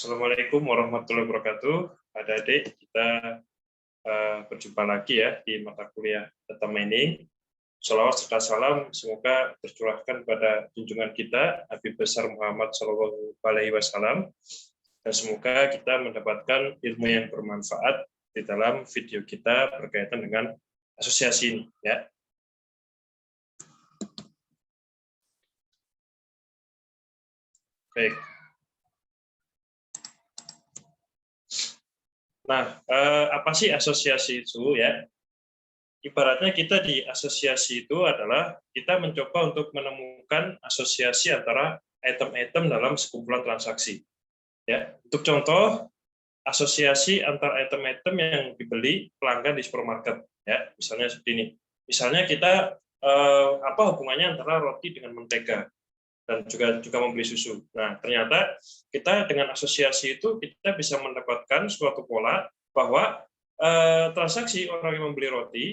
Assalamualaikum warahmatullahi wabarakatuh. Adik-adik, kita berjumpa lagi ya di mata kuliah Data Mining. Shalawat serta salam semoga tercurahkan pada junjungan kita Habib Besar Muhammad Shallallahu Alaihi Wasallam, dan semoga kita mendapatkan ilmu yang bermanfaat di dalam video kita berkaitan dengan asosiasi ini. Ya. Baik. Nah, apa sih asosiasi itu ya? Ibaratnya kita di asosiasi itu adalah kita mencoba untuk menemukan asosiasi antara item-item dalam sekumpulan transaksi. Ya, untuk contoh, asosiasi antar item-item yang dibeli pelanggan di supermarket. Ya, misalnya seperti ini. Misalnya kita apa hubungannya antara roti dengan mentega dan juga membeli susu. Nah, ternyata kita dengan asosiasi itu kita bisa mendapatkan suatu pola bahwa transaksi orang yang membeli roti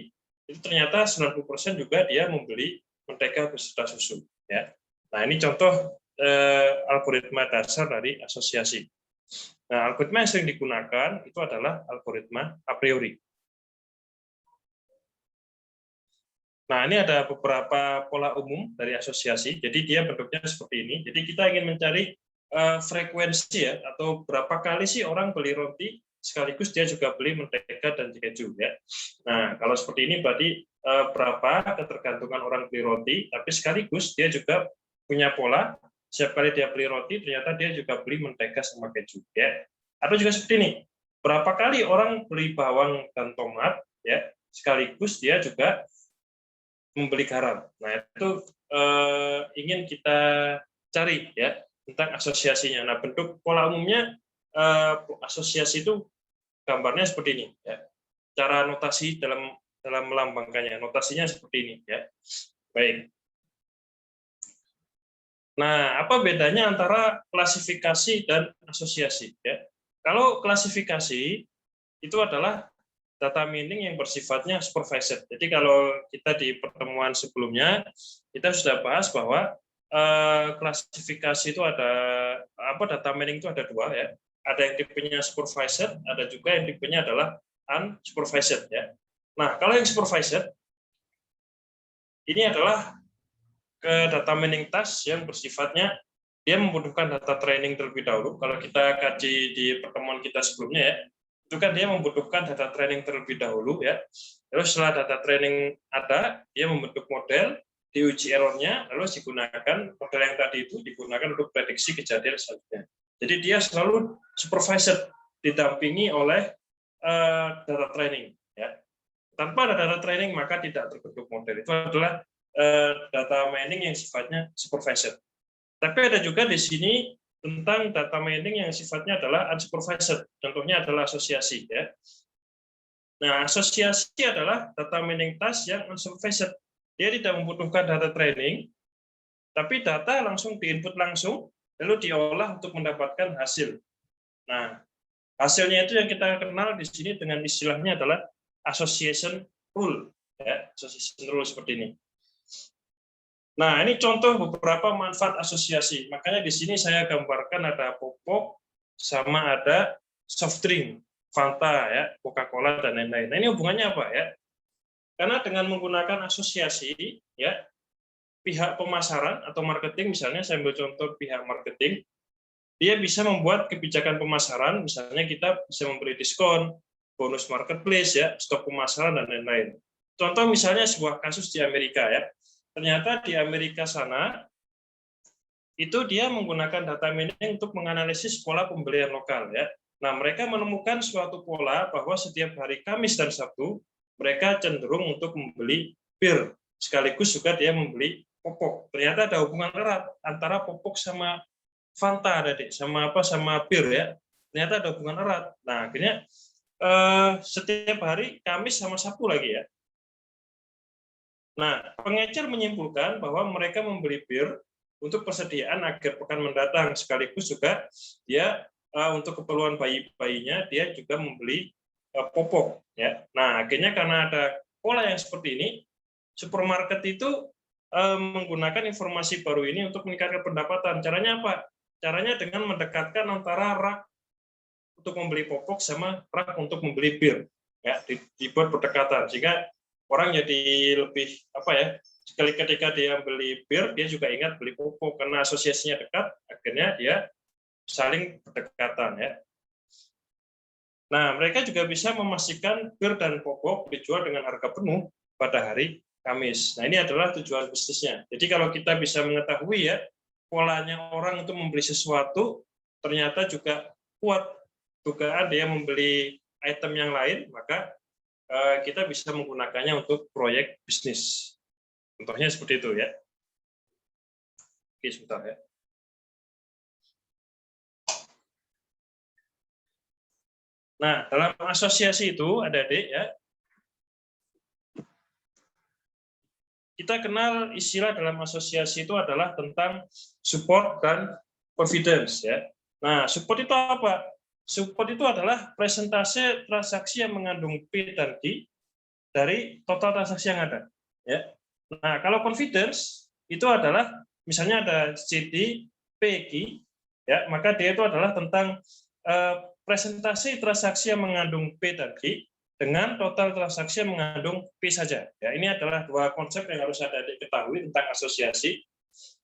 itu ternyata 90% juga dia membeli mentega beserta susu. Ya. Nah, ini contoh algoritma dasar dari asosiasi. Nah, algoritma yang sering digunakan itu adalah algoritma a priori. Nah, ini ada beberapa pola umum dari asosiasi. Jadi dia bentuknya seperti ini. Jadi kita ingin mencari frekuensi ya, atau berapa kali sih orang beli roti sekaligus dia juga beli mentega dan keju ya. Nah, kalau seperti ini berarti berapa ketergantungan orang beli roti, tapi sekaligus dia juga punya pola setiap kali dia beli roti ternyata dia juga beli mentega sama keju ya. Atau juga seperti ini. Berapa kali orang beli bawang dan tomat ya, sekaligus dia juga membeli garam. Nah, itu ingin kita cari ya tentang asosiasinya. Nah, bentuk pola umumnya asosiasi itu gambarnya seperti ini ya. Cara notasi dalam melambangkannya, notasinya seperti ini ya. Baik. Nah, apa bedanya antara klasifikasi dan asosiasi ya? Kalau klasifikasi itu adalah data mining yang bersifatnya supervised. Jadi kalau kita di pertemuan sebelumnya kita sudah bahas bahwa klasifikasi itu ada data mining itu ada dua ya. Ada yang tipenya supervised, ada juga yang tipenya adalah unsupervised ya. Nah, kalau yang supervised ini adalah data mining task yang bersifatnya dia membutuhkan data training terlebih dahulu. Kalau kita kaji di pertemuan kita sebelumnya ya, itu kan dia membutuhkan data training terlebih dahulu ya. Lalu setelah data training ada, dia membentuk model, diuji errornya, lalu digunakan model yang tadi itu digunakan untuk prediksi kejadian selanjutnya. Jadi dia selalu supervised, didampingi oleh data training ya. Tanpa ada data training maka tidak terbentuk model. Itu adalah data mining yang sifatnya supervised. Tapi ada juga di sini tentang data mining yang sifatnya adalah unsupervised. Contohnya adalah asosiasi ya. Nah, asosiasi adalah data mining task yang unsupervised. Dia tidak membutuhkan data training, tapi data langsung diinput langsung lalu diolah untuk mendapatkan hasil. Nah, hasilnya itu yang kita kenal di sini dengan istilahnya adalah association rule ya, association rule seperti ini. Nah, ini contoh beberapa manfaat asosiasi. Makanya di sini saya gambarkan ada popok sama ada soft drink, Fanta ya, Coca-Cola dan lain-lain. Nah, ini hubungannya apa ya? Karena dengan menggunakan asosiasi ya, pihak pemasaran atau marketing misalnya saya ambil contoh pihak marketing, dia bisa membuat kebijakan pemasaran, misalnya kita bisa memberi diskon, bonus marketplace ya, stok pemasaran dan lain-lain. Contoh misalnya sebuah kasus di Amerika ya. Ternyata di Amerika sana itu dia menggunakan data mining untuk menganalisis pola pembelian lokal ya. Nah, mereka menemukan suatu pola bahwa setiap hari Kamis dan Sabtu mereka cenderung untuk membeli bir, sekaligus juga dia membeli popok. Ternyata ada hubungan erat antara popok sama Fanta tadi, sama bir ya. Ternyata ada hubungan erat. Nah, akhirnya setiap hari Kamis sama Sabtu lagi ya. Nah, pengecer menyimpulkan bahwa mereka membeli bir untuk persediaan akhir pekan mendatang, sekaligus juga dia untuk keperluan bayi-bayinya dia juga membeli popok ya. Nah, akhirnya karena ada pola yang seperti ini, supermarket itu menggunakan informasi baru ini untuk meningkatkan pendapatan. Caranya apa? Caranya dengan mendekatkan antara rak untuk membeli popok sama rak untuk membeli bir, ya, dibuat berdekatan sehingga orang jadi lebih apa ya, sekali ketika dia beli bir dia juga ingat beli popok karena asosiasinya dekat, akhirnya dia saling berdekatan, ya. Nah, mereka juga bisa memastikan bir dan popok dijual dengan harga penuh pada hari Kamis. Nah, ini adalah tujuan bisnisnya. Jadi kalau kita bisa mengetahui ya polanya orang untuk membeli sesuatu, ternyata juga kuat dugaan dia membeli item yang lain, maka kita bisa menggunakannya untuk proyek bisnis. Contohnya seperti itu ya. Oke, sebentar ya. Nah, dalam asosiasi itu, adik-adik ya, kita kenal istilah dalam asosiasi itu adalah tentang support dan confidence ya. Nah, support itu apa? Support itu adalah presentase transaksi yang mengandung P dan Q dari total transaksi yang ada. Ya. Nah, kalau confidence itu adalah misalnya ada CD, P, Q, ya, maka dia itu adalah tentang presentasi transaksi yang mengandung P dan Q dengan total transaksi yang mengandung P saja. Ya, ini adalah dua konsep yang harus ada diketahui tentang asosiasi,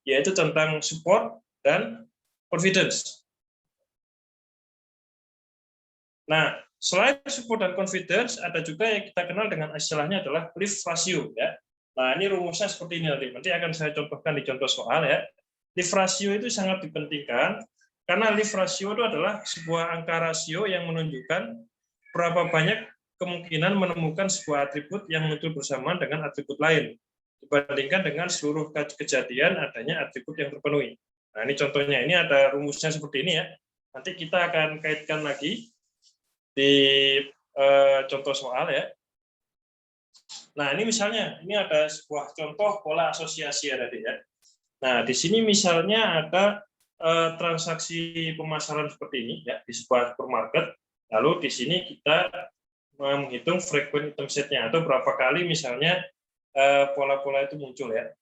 yaitu tentang support dan confidence. Nah, selain support dan confidence, ada juga yang kita kenal dengan istilahnya adalah lift ratio. Ya. Nah, ini rumusnya seperti ini nanti akan saya contohkan di contoh soal ya. Lift ratio itu sangat dipentingkan karena lift ratio itu adalah sebuah angka rasio yang menunjukkan berapa banyak kemungkinan menemukan sebuah atribut yang muncul bersamaan dengan atribut lain dibandingkan dengan seluruh kejadian adanya atribut yang terpenuhi. Nah, ini contohnya, ini ada rumusnya seperti ini ya. Nanti kita akan kaitkan lagi di contoh soal ya. Nah, ini misalnya, ini ada sebuah contoh pola asosiasi ya tadi ya. Nah, di sini misalnya ada transaksi pemasaran seperti ini ya di sebuah supermarket. Lalu di sini kita menghitung frequent item set-nya atau berapa kali misalnya pola-pola itu muncul ya.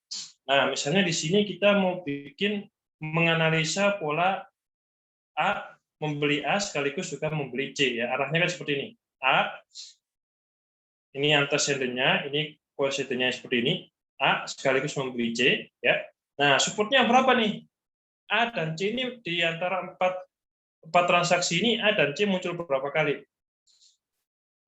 Nah, misalnya di sini kita mau bikin menganalisa pola A membeli A sekaligus juga membeli C ya. Arahnya kan seperti ini. A ini antecedennya, ini koesidennya seperti ini. A sekaligus membeli C ya. Nah, supportnya berapa nih? A dan C ini di antara empat transaksi ini A dan C muncul berapa kali?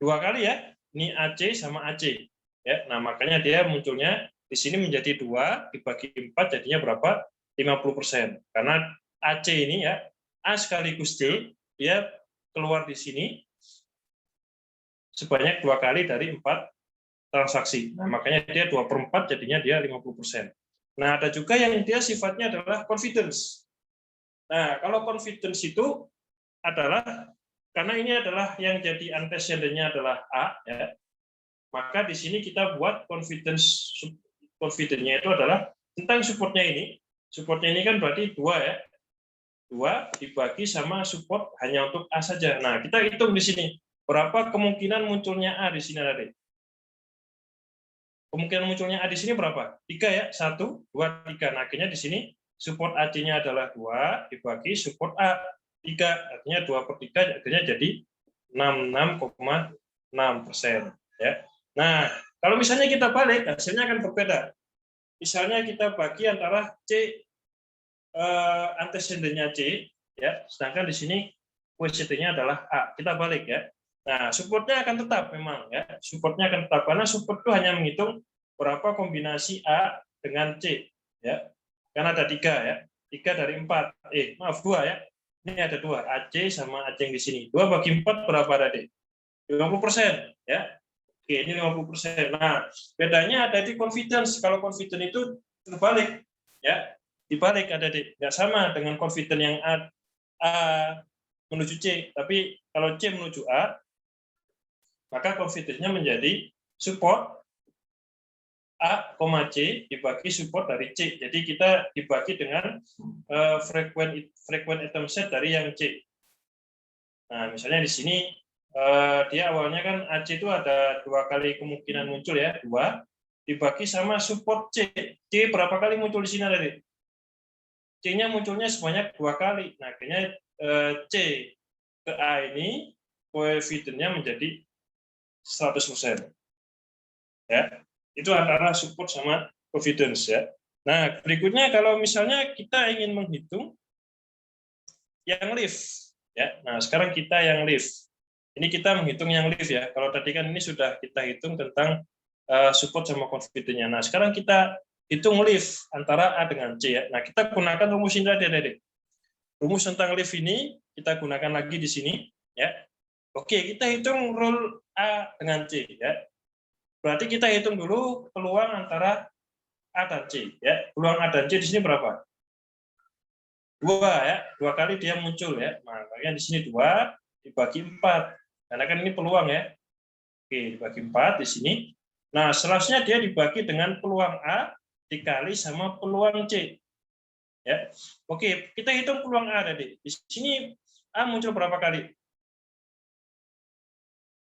2 kali ya. Ini AC sama AC. Ya, nah makanya dia munculnya di sini menjadi 2 dibagi 4 jadinya berapa? 50%. Karena AC ini ya A sekaligus C dia keluar di sini sebanyak 2 kali dari 4 transaksi. Nah, makanya dia 2/4 jadinya dia 50%. Nah, ada juga yang dia sifatnya adalah confidence. Nah, kalau confidence itu adalah karena ini adalah yang jadi antecedennya adalah A, ya, maka di sini kita buat confidence-nya itu adalah tentang supportnya ini. Supportnya ini kan berarti 2 ya, 2 dibagi sama support hanya untuk A saja. Nah, kita hitung di sini berapa kemungkinan munculnya A di sini tadi. Kemungkinan munculnya A di sini berapa? 3 ya, 1, 2, 3. Nah, akhirnya di sini support AC-nya adalah 2 dibagi support A 3, artinya 2/3 akhirnya jadi 66,6%. Ya. Nah, kalau misalnya kita balik, hasilnya akan berbeda. Misalnya kita bagi antara C antecedennya C, ya, sedangkan di sini koesidennya adalah A. Kita balik ya. Nah, supportnya akan tetap memang ya. Supportnya akan tetap karena support itu hanya menghitung berapa kombinasi A dengan C ya. Kan ada 3 ya. 3 dari 4. 2 ya. Ini ada 2, AC sama AC yang di sini. 2 bagi 4 berapa tadi? 50% ya. Oke, ini 50%. Nah, bedanya ada di confidence. Kalau confidence itu terbalik ya. Dibalik ada di enggak sama dengan confidence yang A menuju C, tapi kalau C menuju A maka confidence-nya menjadi support A, C dibagi support dari C. Jadi kita dibagi dengan frequent item set dari yang C. Nah, misalnya di sini dia awalnya kan AC itu ada 2 kali kemungkinan muncul ya, 2 dibagi sama support C. C berapa kali muncul di sini tadi? C-nya munculnya sebanyak 2 kali. Nah, akhirnya C ke A ini koefidennya menjadi 100%. Ya. Itu antara support sama confidence ya. Nah, berikutnya kalau misalnya kita ingin menghitung yang lift ya. Nah, sekarang kita yang lift. Ini kita menghitung yang lift ya. Kalau tadi kan ini sudah kita hitung tentang support sama confidence-nya. Nah, sekarang kita hitung lift antara A dengan C ya. Nah, kita gunakan rumus ini tadi. Rumus tentang lift ini kita gunakan lagi di sini ya. Oke, kita hitung rule A dengan C ya. Berarti kita hitung dulu peluang antara A dan C ya. Peluang A dan C di sini berapa? 2 ya. 2 kali dia muncul ya. Makanya di sini 2 dibagi 4. Karena kan ini peluang ya. Oke, dibagi 4 di sini. Nah, selanjutnya dia dibagi dengan peluang A dikali sama peluang C. Ya. Oke, kita hitung peluang A tadi. Di sini A muncul berapa kali?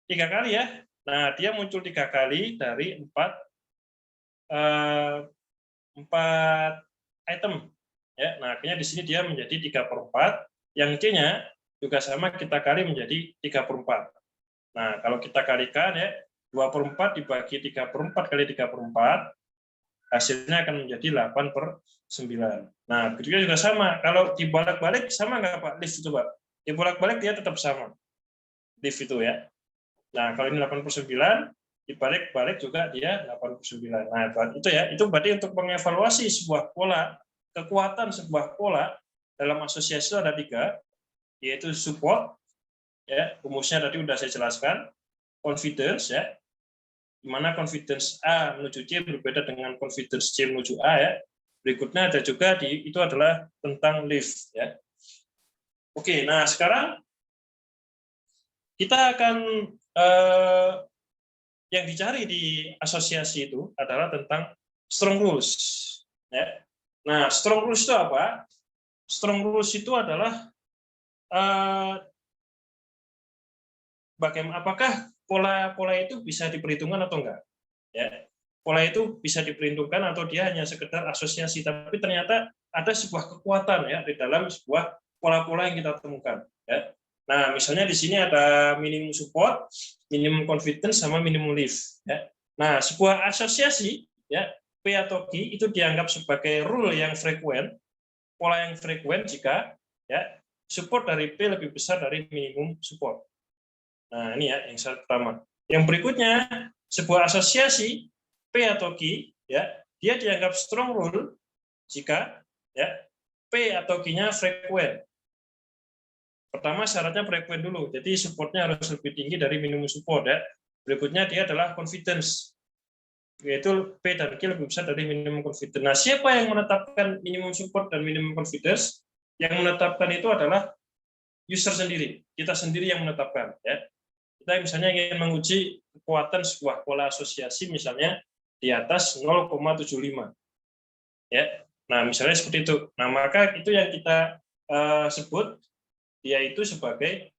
3 kali ya. Nah, dia muncul 3 kali dari 4 item. Ya, nah, akhirnya di sini dia menjadi 3/4. Yang C-nya juga sama kita kali menjadi 3/4. Nah, kalau kita kalikan ya, 2/4 dibagi 3/4 kali 3/4, hasilnya akan menjadi 8/9. Nah, begitu juga sama. Kalau dibolak-balik sama nggak Pak? Lift itu Pak. Dibolak-balik dia tetap sama. Lift itu ya. Nah, kalau ini 89, dibalik-balik juga dia 89. Nah, itu ya. Itu berarti untuk mengevaluasi sebuah pola, kekuatan sebuah pola dalam asosiasi itu ada 3, yaitu support, ya, rumusnya tadi sudah saya jelaskan, confidence, ya, di mana confidence A menuju C berbeda dengan confidence C menuju A, ya. Berikutnya ada juga itu adalah tentang lift, ya. Oke, nah sekarang kita akan yang dicari di asosiasi itu adalah tentang strong rules, ya. Nah, strong rules itu apa? Strong rules itu adalah bagaimana, apakah pola itu bisa diperhitungkan atau enggak? Ya, pola itu bisa diperhitungkan atau dia hanya sekedar asosiasi, tapi ternyata ada sebuah kekuatan ya di dalam sebuah pola-pola yang kita temukan. Ya. Nah, misalnya di sini ada minimum support, minimum confidence, sama minimum lift. Ya. Nah, sebuah asosiasi ya P atau Q itu dianggap sebagai rule yang frekuen, pola yang frekuen jika ya support dari P lebih besar dari minimum support. Nah, ini ya yang pertama. Yang berikutnya, sebuah asosiasi P atau Q ya, dia dianggap strong rule jika ya P atau Q-nya frekuen. Pertama syaratnya frekuen dulu. Jadi supportnya harus lebih tinggi dari minimum support ya. Berikutnya dia adalah confidence. Yaitu P dan Q lebih besar dari minimum confidence. Nah, siapa yang menetapkan minimum support dan minimum confidence? Yang menetapkan itu adalah user sendiri. Kita sendiri yang menetapkan ya. Kita misalnya ingin menguji kekuatan sebuah pola asosiasi misalnya di atas 0,75 ya. Nah, misalnya seperti itu. Nah, maka itu yang kita sebut dia itu sebagai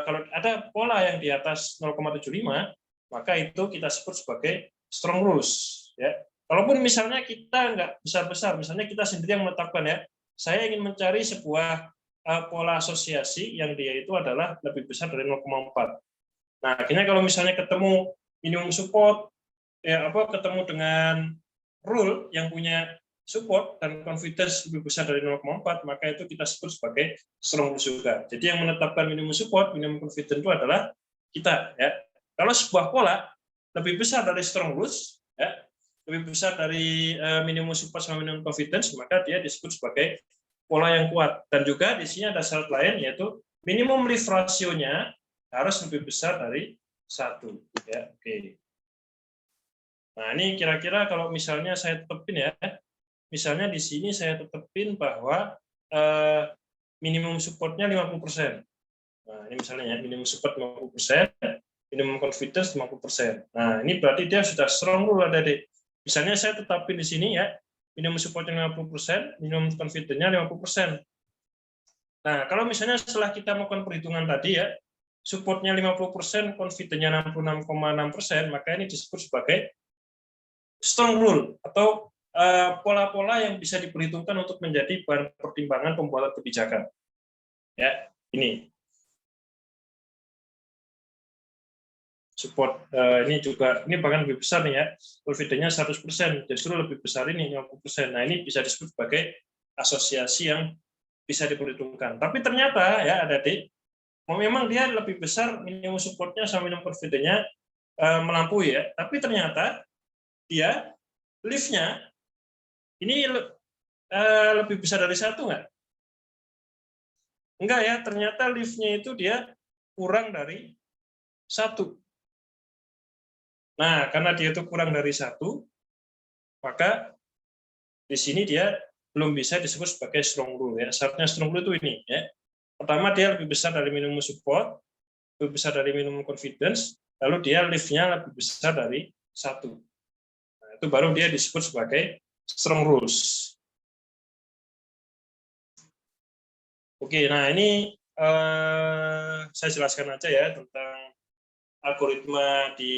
kalau ada pola yang di atas 0,75 maka itu kita sebut sebagai strong rules ya. Kalaupun misalnya kita nggak besar-besar, misalnya kita sendiri yang menetapkan ya, saya ingin mencari sebuah pola asosiasi yang dia itu adalah lebih besar dari 0,4. Nah, akhirnya kalau misalnya ketemu minimum support, ya ketemu dengan rule yang punya support dan confidence lebih besar dari 0,4, maka itu kita sebut sebagai strong rules juga. Jadi yang menetapkan minimum support, minimum confidence itu adalah kita. Ya. Kalau sebuah pola lebih besar dari strong rules, ya, lebih besar dari minimum support sama minimum confidence, maka dia disebut sebagai pola yang kuat. Dan juga di sini ada syarat lain, yaitu minimum lift ratio-nya harus lebih besar dari 1. Ya, oke. Nah, ini kira-kira kalau misalnya saya tetepin ya, misalnya di sini saya tetepin bahwa minimum supportnya 50%. Nah, ini misalnya ya, minimum support 50%, minimum confidence 50%. Nah, ini berarti dia sudah strong rule ada di. Misalnya saya tetapin di sini ya, minimum supportnya 50%, minimum confidence-nya 50%. Nah, kalau misalnya setelah kita melakukan perhitungan tadi ya, supportnya 50%, confidence-nya 66,6%, maka ini disebut sebagai strong rule atau pola-pola yang bisa diperhitungkan untuk menjadi bahan pertimbangan pembuatan kebijakan. Ya, ini. support. Ini juga, ini bahkan lebih besar nih ya, confidence-nya 100%, justru lebih besar ini 50%. Nah, ini bisa disebut sebagai asosiasi yang bisa diperhitungkan. Tapi ternyata ya adik-adik, memang dia lebih besar minimum support-nya sama minimum confidence-nya melampaui ya, tapi ternyata dia lift-nya ini lebih besar dari 1 nggak? Enggak ya, ternyata lift-nya itu dia kurang dari 1. Nah, karena dia itu kurang dari 1, maka di sini dia belum bisa disebut sebagai strong rule ya. Syaratnya strong rule itu ini ya. Pertama, dia lebih besar dari minimum support, lebih besar dari minimum confidence, lalu dia lift-nya lebih besar dari 1. Nah, itu baru dia disebut sebagai strong rules. Oke, nah ini saya jelaskan aja ya tentang algoritma di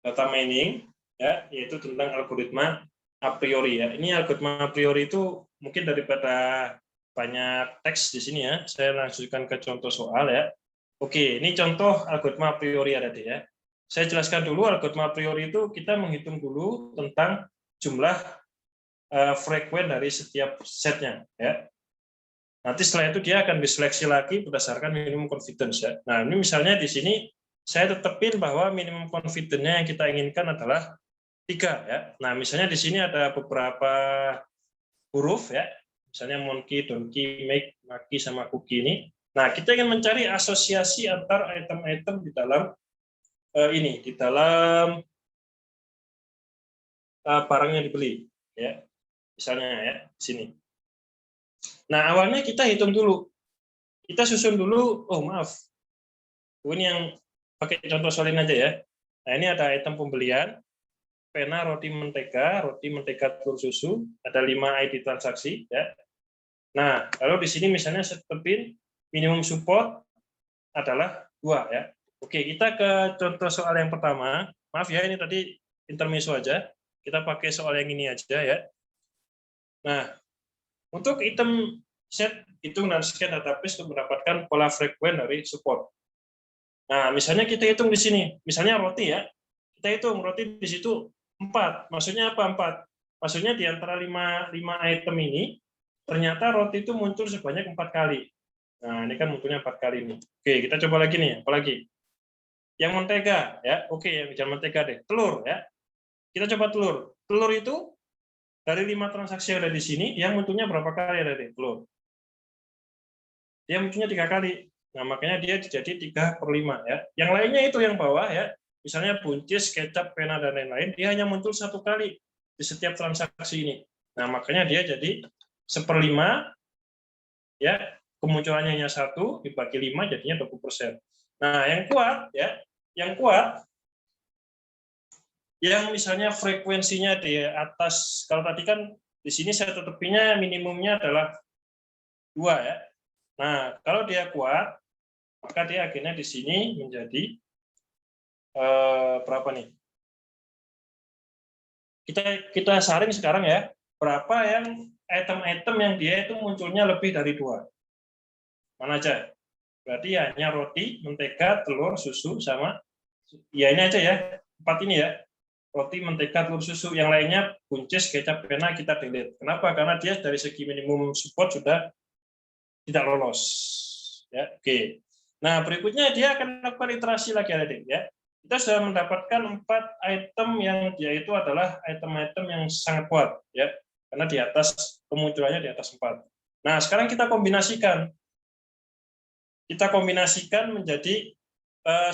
data mining, ya, yaitu tentang algoritma a priori ya. Ini algoritma a priori itu mungkin daripada banyak teks di sini ya, saya lanjutkan ke contoh soal ya. Oke, ini contoh algoritma a priori ada ya. Saya jelaskan dulu algoritma a priori itu kita menghitung dulu tentang jumlah frekuen dari setiap setnya ya. Nanti setelah itu dia akan diseleksi lagi berdasarkan minimum confidence ya. Nah, ini misalnya di sini saya tetapin bahwa minimum confidence-nya yang kita inginkan adalah 3 ya. Nah, misalnya di sini ada beberapa huruf ya. Misalnya monkey, donkey, make, maki sama cookie ini. Nah, kita ingin mencari asosiasi antar item-item di dalam ini, di dalam barang yang dibeli ya. Misalnya ya, di sini. Nah, awalnya kita hitung dulu. Kita susun dulu, oh maaf, ini yang pakai contoh soalin aja ya. Nah, ini ada item pembelian, pena, roti mentega telur susu, ada 5 ID transaksi. Ya. Nah, lalu di sini misalnya setepin minimum support adalah 2. Ya. Oke, kita ke contoh soal yang pertama. Maaf ya, ini tadi intermezzo aja. Kita pakai soal yang ini aja ya. Nah, untuk item set hitung dan scan database untuk mendapatkan pola frekuen dari support. Nah, misalnya kita hitung di sini, misalnya roti ya, kita hitung roti di situ 4. Maksudnya apa 4? Maksudnya di antara 5 item ini, ternyata roti itu muncul sebanyak 4 kali. Nah, ini kan munculnya 4 kali ini. Oke, kita coba lagi nih, apa lagi? Yang mentega, ya, oke, yang mentega deh. Telur, ya. Kita coba telur. Telur itu dari 5 transaksi yang ada di sini, yang munculnya berapa kali ada di telur? Dia munculnya 3 kali. Nah, makanya dia jadi 3/5 ya. Yang lainnya itu yang bawah ya. Misalnya buncis, kecap, pena dan lain-lain, dia hanya muncul 1 kali di setiap transaksi ini. Nah, makanya dia jadi 1/5 ya, kemunculannya hanya 1 dibagi 5 jadinya 20%. Nah, yang kuat ya, yang misalnya frekuensinya di atas, kalau tadi kan di sini saya tetapinnya minimumnya adalah 2 ya. Nah, kalau dia kuat, maka dia akhirnya di sini menjadi berapa nih? Kita saring sekarang ya, berapa yang item-item yang dia itu munculnya lebih dari 2. Mana aja? Berarti hanya roti, mentega, telur, susu, sama ya ini aja ya, 4 ini ya. Roti, mentega, telur, susu. Yang lainnya buncis, kecap, pena kita delete. Kenapa? Karena dia dari segi minimum support sudah tidak lolos. Ya, oke. Nah, berikutnya dia akan melakukan iterasi lagi adik ya. Kita sudah mendapatkan 4 item yang dia itu adalah item-item yang sangat kuat ya. Karena di atas kemunculannya di atas 4. Nah, sekarang kita kombinasikan. Kita kombinasikan menjadi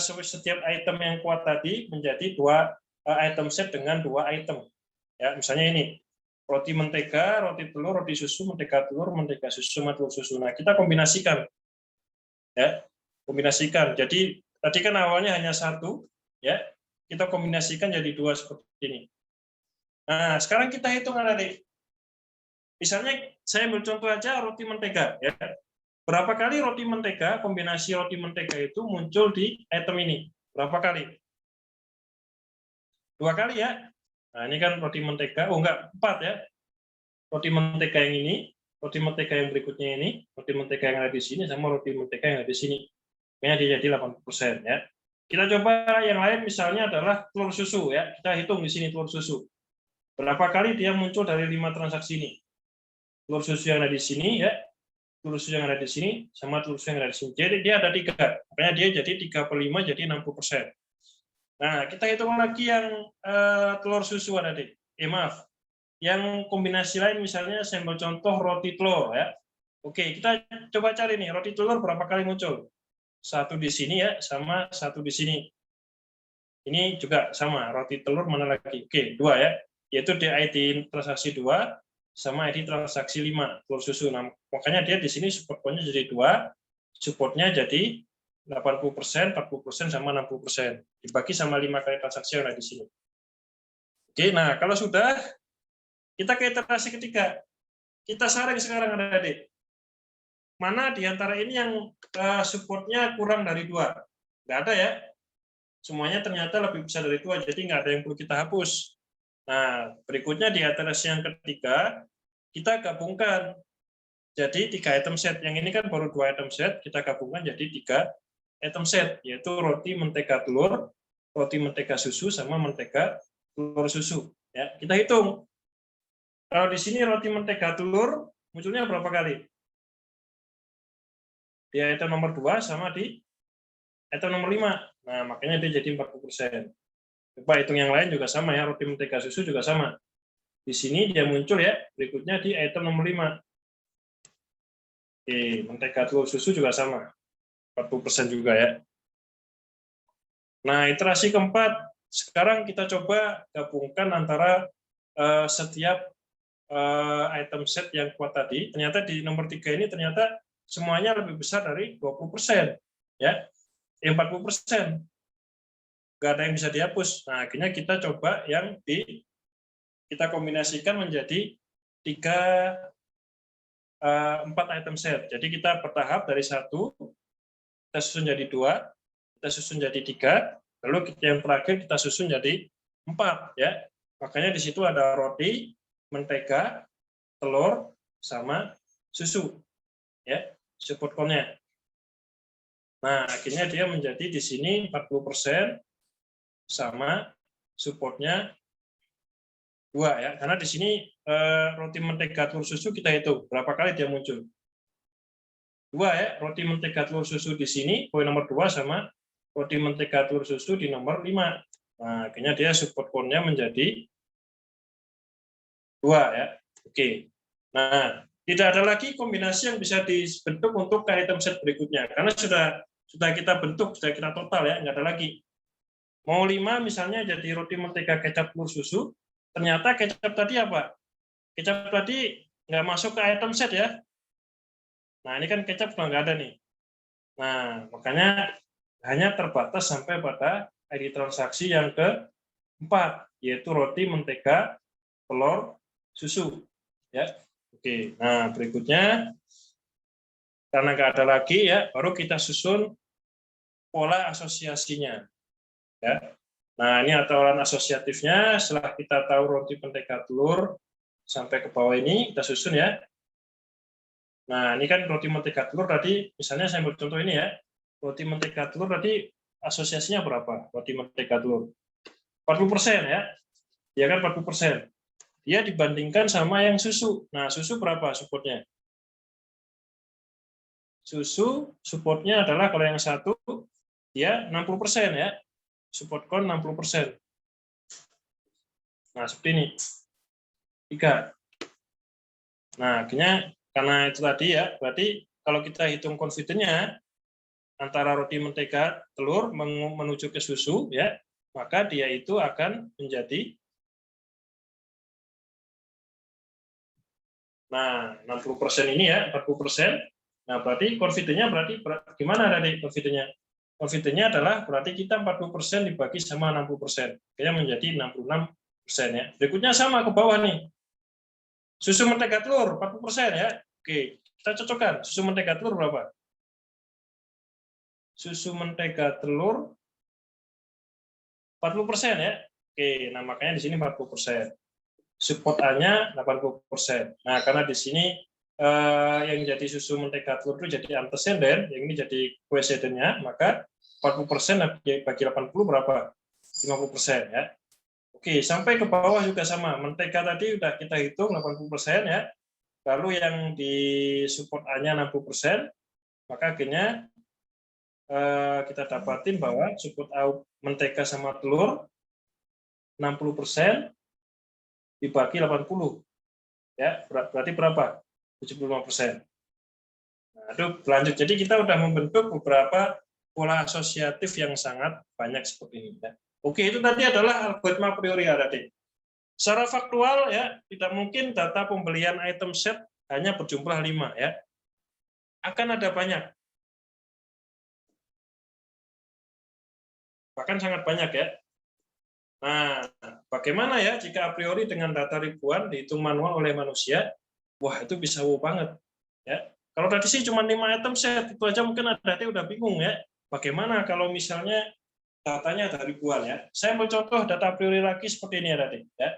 setiap item yang kuat tadi menjadi 2 item set dengan 2 item. Ya, misalnya ini roti mentega, roti telur, roti susu, mentega telur, mentega susu, sama telur susu. Nah, kita kombinasikan. Ya, kombinasikan. Jadi tadi kan awalnya hanya 1, ya. Kita kombinasikan jadi 2 seperti ini. Nah, sekarang kita hitung adik. Misalnya saya ambil contoh aja roti mentega, ya. Berapa kali roti mentega, kombinasi roti mentega itu muncul di item ini? Berapa kali? 2 kali ya. Nah, ini kan roti mentega, oh enggak, 4 ya. Roti mentega yang ini, roti mentega yang berikutnya ini, roti mentega yang ada di sini, sama roti mentega yang ada di sini. Makanya dia jadi 80% ya. Kita coba yang lain, misalnya adalah telur susu ya. Kita hitung di sini telur susu. Berapa kali dia muncul dari 5 transaksi ini? Telur susu yang ada di sini ya, telur susu yang ada di sini, sama telur susu yang ada di sini. Jadi dia ada 3. Makanya dia jadi 3/5 jadi 60%. Nah, kita hitung lagi yang telur susu ada di. Maaf. Yang kombinasi lain misalnya saya ambil contoh roti telur ya. Oke, kita coba cari nih roti telur berapa kali muncul. 1 di sini ya, sama 1 di sini. Ini juga sama, roti telur mana lagi? Oke, 2 ya. Yaitu di ID transaksi 2 sama ID transaksi 5 telur susu. Nah, makanya dia di sini support point-nya jadi 2, supportnya jadi 80%, 40% sama 60%. Dibagi sama 5 kali transaksi yang ada di sini. Oke, nah kalau sudah, kita ke iterasi ketiga. Kita saring sekarang adik-adik. Mana di antara ini yang supportnya kurang dari 2? Nggak ada ya. Semuanya ternyata lebih besar dari 2, jadi nggak ada yang perlu kita hapus. Nah, berikutnya di iterasi yang ketiga, kita gabungkan. Jadi 3 item set. Yang ini kan baru 2 item set, kita gabungkan jadi 3 item set, yaitu roti mentega telur, roti mentega susu, sama mentega telur susu. Ya, kita hitung. Kalau di sini roti mentega telur munculnya berapa kali? Di item nomor 2 sama di item nomor 5. Nah, makanya dia jadi 40%. Coba hitung yang lain juga sama ya, roti mentega susu juga sama. Di sini dia muncul ya, berikutnya di item nomor 5. Oke, mentega telur susu juga sama. 40% juga ya. Nah, iterasi keempat, sekarang kita coba gabungkan antara setiap item set yang kuat tadi. Ternyata di nomor 3 ini ternyata semuanya lebih besar dari 20%. Ya, 40%. Nggak ada yang bisa dihapus. Nah, akhirnya kita coba yang kita kombinasikan menjadi 4 item set. Jadi kita bertahap dari 1, kita susun jadi 2, kita susun jadi 3, lalu yang terakhir kita susun jadi 4 ya. Makanya di situ ada roti, mentega, telur, sama susu ya, support cone-nya. Nah, akhirnya dia menjadi di sini 40% sama supportnya 2 ya. Karena di sini roti mentega telur susu kita hitung berapa kali dia muncul. 2 ya, roti mentega telur susu di sini poin nomor 2 sama roti mentega telur susu di nomor 5. Nah, akhirnya dia support cone-nya menjadi 2 ya. Oke. Nah, tidak ada lagi kombinasi yang bisa dibentuk untuk ke item set berikutnya karena sudah kita bentuk, sudah kita total ya, nggak ada lagi. Mau 5 misalnya jadi roti mentega kecap telur susu, ternyata kecap tadi apa? Kecap tadi nggak masuk ke item set ya. Nah, ini kan kecap sudah nggak ada nih. Nah, makanya hanya terbatas sampai pada ID transaksi yang keempat, yaitu roti mentega telur susu. Ya, oke. Nah, berikutnya karena nggak ada lagi ya, baru kita susun pola asosiasinya. Ya. Nah, ini aturan asosiatifnya. Setelah kita tahu roti mentega telur sampai ke bawah ini, kita susun ya. Nah, ini kan roti mentega telur tadi, misalnya saya ambil contoh ini ya. Roti mentega telur tadi asosiasinya berapa? Roti mentega telur 40% ya. Ya kan 40%. Dia dibandingkan sama yang susu. Nah, susu berapa supportnya? Susu supportnya adalah kalau yang satu dia 60% ya. Support cone 60%. Nah, seperti ini. 3. Nah, akhirnya karena itu tadi ya, berarti kalau kita hitung confidence-nya antara roti mentega telur menuju ke susu ya, maka dia itu akan menjadi 60% ini ya, 40%. Nah, berarti confidence-nya berarti gimana tadi confidence-nya? Confidence-nya adalah berarti kita 40% dibagi sama 60%. Kayaknya menjadi 66% ya. Berikutnya sama ke bawah nih. Susu mentega telur 40% ya. Oke, kita cocokkan. Susu mentega telur berapa? Susu mentega telur 40% ya. Oke, nah makanya di sini 40%. Support A-nya 80%. Nah, karena di sini yang jadi susu mentega telur itu jadi antecedent, yang ini jadi coincident-nya, maka 40% bagi 80 berapa? 50% ya. Oke, sampai ke bawah juga sama. Mentega tadi udah kita hitung 80% ya. Lalu yang di support A-nya 60%, maka akhirnya kita dapatin bahwa support A mentega sama telur 60% dibagi 80. Ya, berarti berapa? 75%. Nah, itu lanjut. Jadi kita sudah membentuk beberapa pola asosiatif yang sangat banyak seperti ini. Ya. Oke, itu tadi adalah algoritma a priori tadi. Secara faktual ya, tidak mungkin data pembelian item set hanya berjumlah 5 ya. Akan ada banyak. Bahkan sangat banyak ya. Nah, bagaimana ya jika a priori dengan data ribuan dihitung manual oleh manusia? Wah, itu bisa wow banget. Ya. Kalau tadi sih cuma 5 item set, itu aja mungkin ada yang udah bingung ya. Bagaimana kalau misalnya datanya ada ribuan ya? Saya ambil contoh data a priori lagi seperti ini ya tadi. Ya.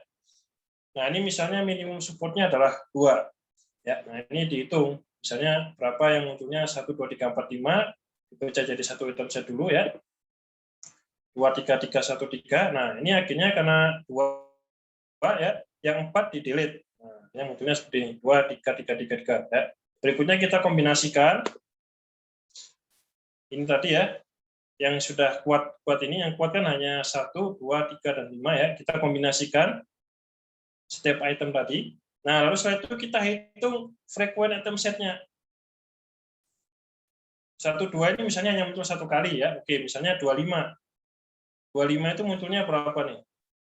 Nah, ini misalnya minimum supportnya adalah 2. Ya, nah ini dihitung. Misalnya berapa yang munculnya 1, 2, 3, 4, 5, dibaca jadi satu item set dulu ya. 2, 3, 3, 1, 3. Nah, ini akhirnya karena 2 ya, yang 4 di delete. Nah, yang munculnya seperti ini, 2, 3, 3, 3, 3. Ya. Berikutnya kita kombinasikan. Ini tadi ya, yang sudah kuat ini, yang kuat kan hanya 1, 2, 3, dan 5 ya. Kita kombinasikan setiap item tadi. Nah, lalu setelah itu kita hitung frekuensi item setnya. 1, 2 ini misalnya hanya muncul 1 kali ya. Oke, misalnya 25. 25 itu munculnya berapa nih?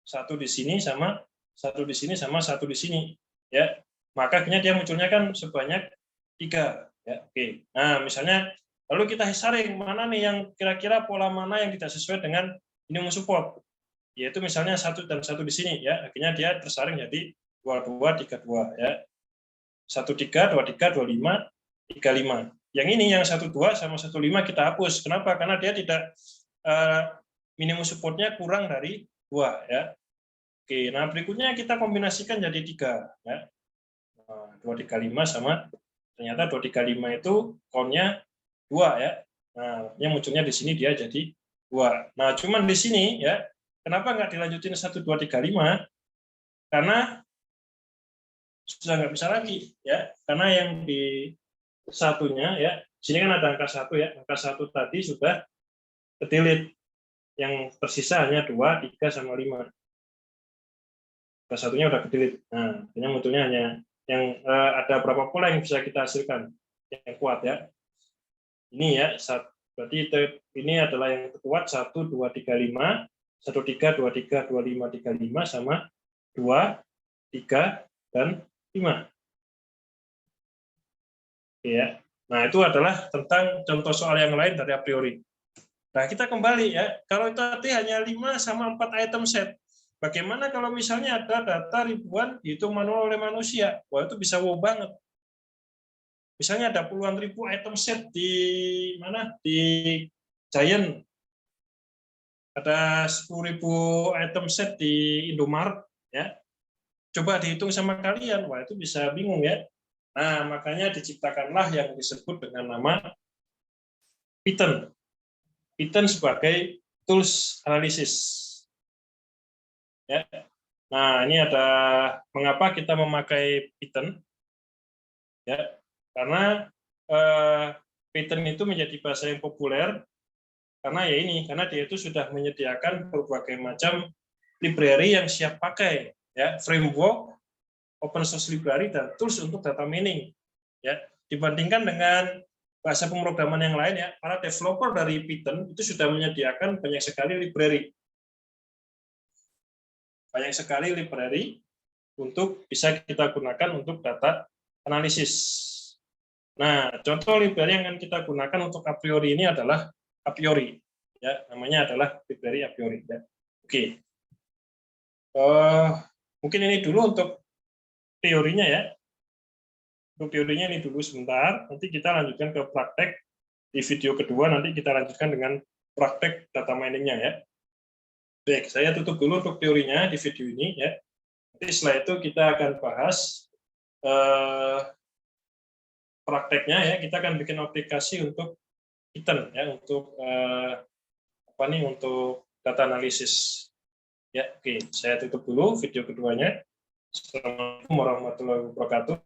1 di sini sama 1 di sini sama 1 di sini. Ya, maka akhirnya dia munculnya kan sebanyak 3. Ya, oke. Nah, misalnya lalu kita saring mana nih yang kira-kira pola mana yang tidak sesuai dengan minimum support. Yaitu misalnya 1 dan 1 di sini ya. Akhirnya dia tersaring jadi 22, 32 ya. 13, 23, 25, 35. Yang ini yang 12 sama 15 kita hapus. Kenapa? Karena dia tidak minimum supportnya kurang dari 2 ya. Oke, nah berikutnya kita kombinasikan jadi 3 ya. 235 sama ternyata 235 itu count-nya 2 ya. Nah, yang munculnya di sini dia jadi 2. Nah, cuman di sini ya, kenapa nggak dilanjutin 1, 2, 3, 5? Karena sudah nggak bisa lagi ya. Karena yang di satunya ya, sini kan ada angka 1 ya. Angka 1 tadi sudah ke-delete. Yang tersisa hanya 2, 3, sama 5. Angka satunya udah ke-delete. Nah, ini munculnya hanya yang ada berapa pola yang bisa kita hasilkan yang kuat ya. Ini ya, berarti ini adalah yang terkuat 1, 2, 3, 5, 1, 3, 2, 3, 2, 5, 3, 5 sama 2, 3, dan 5. Oke ya. Nah, itu adalah tentang contoh soal yang lain dari a priori. Nah, kita kembali ya. Kalau itu tadi hanya 5 sama 4 item set. Bagaimana kalau misalnya ada data ribuan dihitung manual oleh manusia? Wah, itu bisa wow banget. Misalnya ada puluhan ribu item set di mana? Di Giant. Ada 10.000 item set di Indomaret ya. Coba dihitung sama kalian, wah itu bisa bingung ya. Nah, makanya diciptakanlah yang disebut dengan nama Python. Python sebagai tools analisis. Ya. Nah, ini ada mengapa kita memakai Python. Ya, karena Python itu menjadi bahasa yang populer karena ya ini, karena dia itu sudah menyediakan berbagai macam library yang siap pakai, ya, framework, open source library dan tools untuk data mining. Ya, dibandingkan dengan bahasa pemrograman yang lain ya, para developer dari Python itu sudah menyediakan banyak sekali library. Banyak sekali library untuk bisa kita gunakan untuk data analisis. Nah, contoh library yang akan kita gunakan untuk a priori ini adalah a priori. Ya, namanya adalah library a priori. Ya. Oke. Mungkin ini dulu untuk teorinya ya. Untuk teorinya ini dulu sebentar. Nanti kita lanjutkan ke praktek di video kedua. Nanti kita lanjutkan dengan praktek data mining-nya ya. Baik, saya tutup dulu untuk teorinya di video ini ya. Nanti setelah itu kita akan bahas prakteknya ya. Kita akan bikin aplikasi untuk Python ya, untuk apa nih untuk data analisis. Ya, oke, saya tutup dulu video keduanya. Assalamualaikum warahmatullahi wabarakatuh.